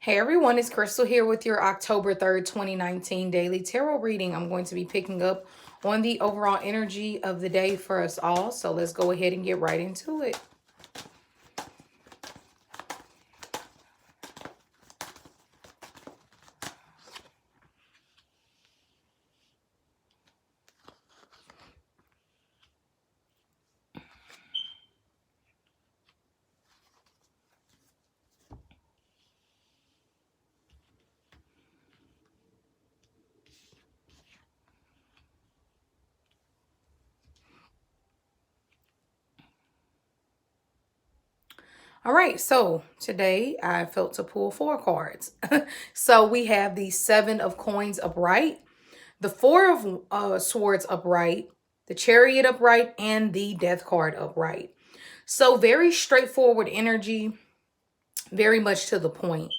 Hey everyone, it's Crystal here with your October 3rd, 2019 daily tarot reading. I'm going to be picking up on the overall energy of the day for us all. So let's go ahead and get right into it. All right, so today I felt to pull four cards. So we have the Seven of Coins upright, the Four of Swords upright, the Chariot upright, and the Death card upright. So very straightforward energy, very much to the point.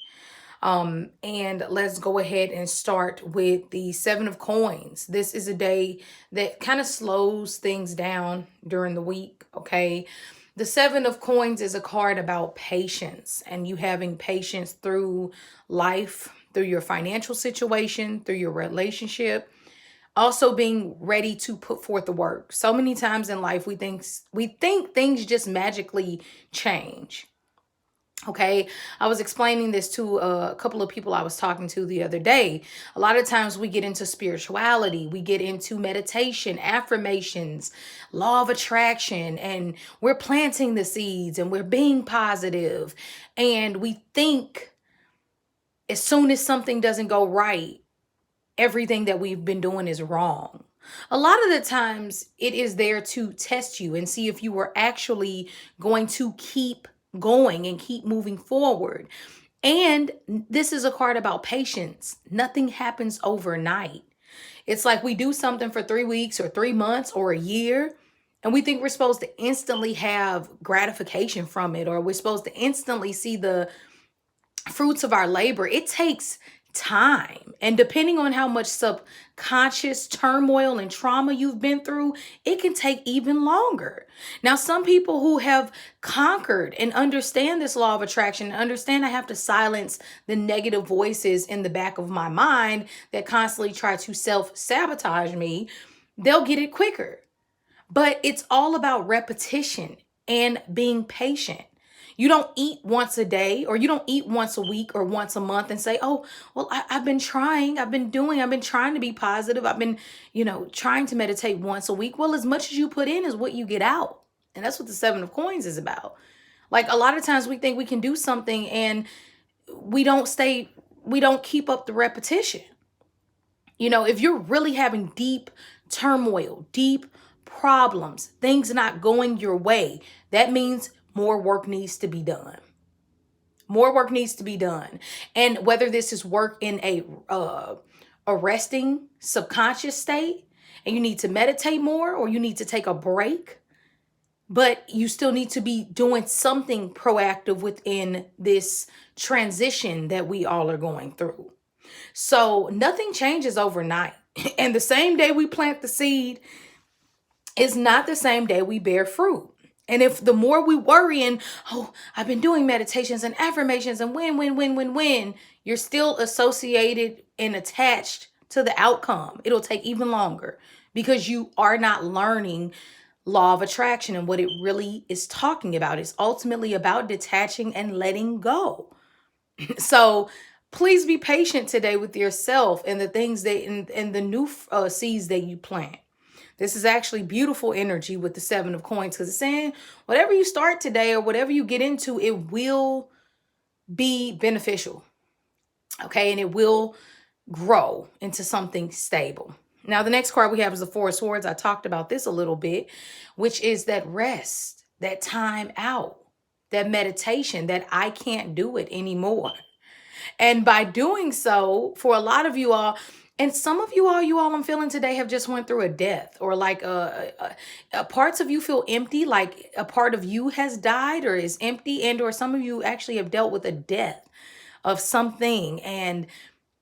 And let's go ahead and start with the Seven of Coins. This is a day that kind of slows things down during the week, okay? The Seven of Coins is a card about patience and you having patience through life, through your financial situation, through your relationship, also being ready to put forth the work. So many times in life we think things just magically change. Okay, I was explaining this to a couple of people I was talking to the other day. A lot of times we get into spirituality, we get into meditation, affirmations, law of attraction, and we're planting the seeds and we're being positive. And we think as soon as something doesn't go right, everything that we've been doing is wrong. A lot of the times it is there to test you and see if you were actually going to keep going and keep moving forward. And this is a card about patience. Nothing happens overnight. It's like we do something for 3 weeks or 3 months or a year, and we think we're supposed to instantly have gratification from it, or we're supposed to instantly see the fruits of our labor. It takes time. And depending on how much subconscious turmoil and trauma you've been through, it can take even longer. Now, some people who have conquered and understand this law of attraction, understand I have to silence the negative voices in the back of my mind that constantly try to self-sabotage me, they'll get it quicker. But it's all about repetition and being patient. You don't eat once a day, or you don't eat once a week or once a month and say, oh, well, I've been trying, I've been trying to be positive. I've been, trying to meditate once a week. Well, as much as you put in is what you get out. And that's what the Seven of Coins is about. Like a lot of times we think we can do something and we don't keep up the repetition. If you're really having deep turmoil, deep problems, things not going your way, that means more work needs to be done. More work needs to be done. And whether this is work in a resting subconscious state and you need to meditate more, or you need to take a break, but you still need to be doing something proactive within this transition that we all are going through. So nothing changes overnight. And the same day we plant the seed is not the same day we bear fruit. And if the more we worry and, oh, I've been doing meditations and affirmations and when, you're still associated and attached to the outcome. It'll take even longer because you are not learning law of attraction and what it really is talking about. It's ultimately about detaching and letting go. So please be patient today with yourself and the things that and the new seeds that you plant. This is actually beautiful energy with the Seven of Coins, because it's saying whatever you start today or whatever you get into, it will be beneficial. Okay, and it will grow into something stable. Now, the next card we have is the Four of Swords. I talked about this a little bit, which is that rest, that time out, that meditation, that I can't do it anymore. And by doing so, for a lot of you all, and some of you all I'm feeling today have just went through a death, or like parts of you feel empty, like a part of you has died or is empty, and or some of you actually have dealt with a death of something, and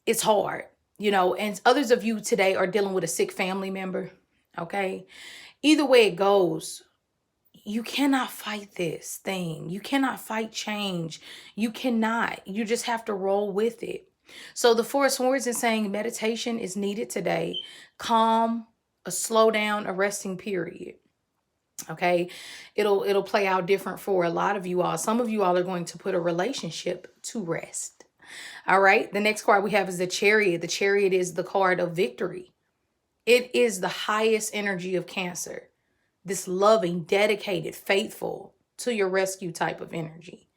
it's hard, and others of you today are dealing with a sick family member. Okay. Either way it goes, You cannot fight this thing. You cannot fight change. You cannot. You just have to roll with it. So the Four of Swords is saying meditation is needed today. Calm, a slow down, a resting period. Okay, it'll play out different for a lot of you all. Some of you all are going to put a relationship to rest. All right, the next card we have is the Chariot. The Chariot is the card of victory. It is the highest energy of Cancer. This loving, dedicated, faithful to your rescue type of energy.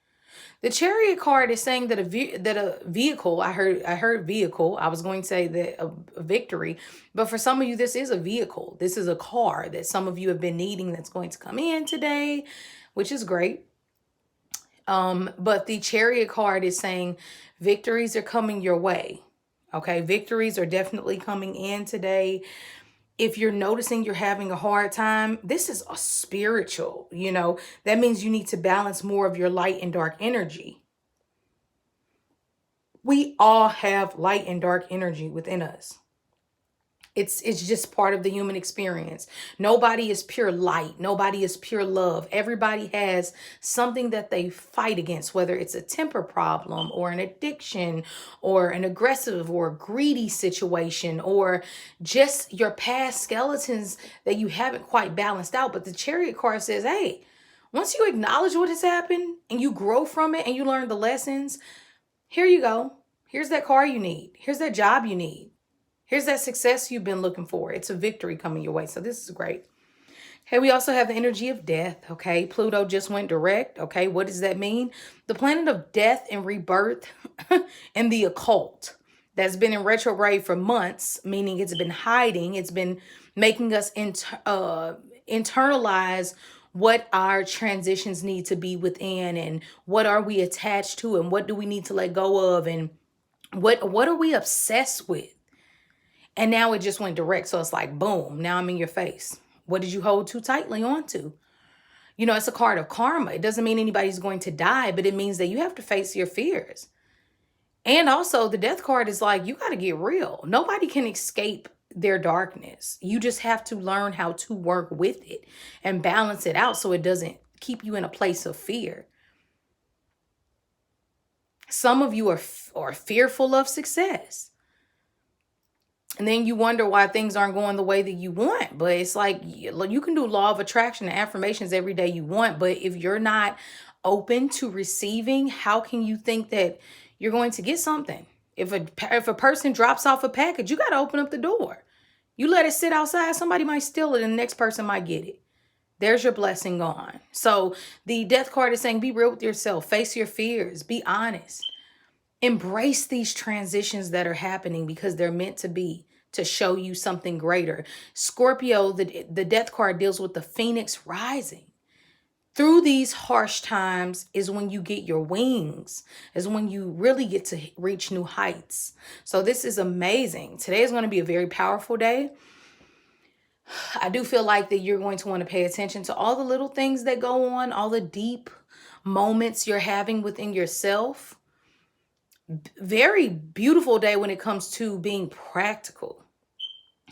The Chariot card is saying that a vehicle, I heard vehicle. I was going to say that a victory, but for some of you, this is a vehicle. This is a car that some of you have been needing that's going to come in today, which is great. But the Chariot card is saying victories are coming your way. Okay, victories are definitely coming in today. If you're noticing you're having a hard time, this is a spiritual, that means you need to balance more of your light and dark energy. We all have light and dark energy within us. It's just part of the human experience. Nobody is pure light. Nobody is pure love. Everybody has something that they fight against, whether it's a temper problem or an addiction or an aggressive or greedy situation or just your past skeletons that you haven't quite balanced out. But the Chariot card says, hey, once you acknowledge what has happened and you grow from it and you learn the lessons, here you go. Here's that car you need. Here's that job you need. Here's that success you've been looking for. It's a victory coming your way. So this is great. Okay, we also have the energy of death. Okay, Pluto just went direct. Okay, what does that mean? The planet of death and rebirth and the occult that's been in retrograde for months, meaning it's been hiding. It's been making us internalize what our transitions need to be within and what are we attached to and what do we need to let go of and what are we obsessed with? And now it just went direct. So it's like, boom, now I'm in your face. What did you hold too tightly onto? It's a card of karma. It doesn't mean anybody's going to die, but it means that you have to face your fears. And also the death card is like, you got to get real. Nobody can escape their darkness. You just have to learn how to work with it and balance it out so it doesn't keep you in a place of fear. Some of you are fearful of success. And then you wonder why things aren't going the way that you want. But it's like you can do law of attraction and affirmations every day you want. But if you're not open to receiving, how can you think that you're going to get something? If a person drops off a package, you got to open up the door. You let it sit outside, somebody might steal it and the next person might get it. There's your blessing gone. So the death card is saying be real with yourself. Face your fears. Be honest. Embrace these transitions that are happening because they're meant to be, to show you something greater. Scorpio, the death card deals with the phoenix rising. Through these harsh times is when you get your wings, is when you really get to reach new heights. So this is amazing. Today is going to be a very powerful day. I do feel like that you're going to want to pay attention to all the little things that go on, all the deep moments you're having within yourself. Very beautiful day when it comes to being practical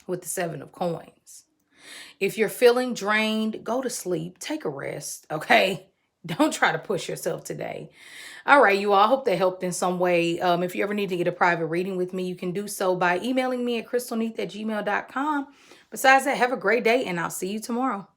with the Seven of Coins. If you're feeling drained, go to sleep, take a rest, okay? Don't try to push yourself today. All right, you all, I hope that helped in some way. If you ever need to get a private reading with me, you can do so by emailing me at crystalneath@gmail.com. Besides that, have a great day and I'll see you tomorrow.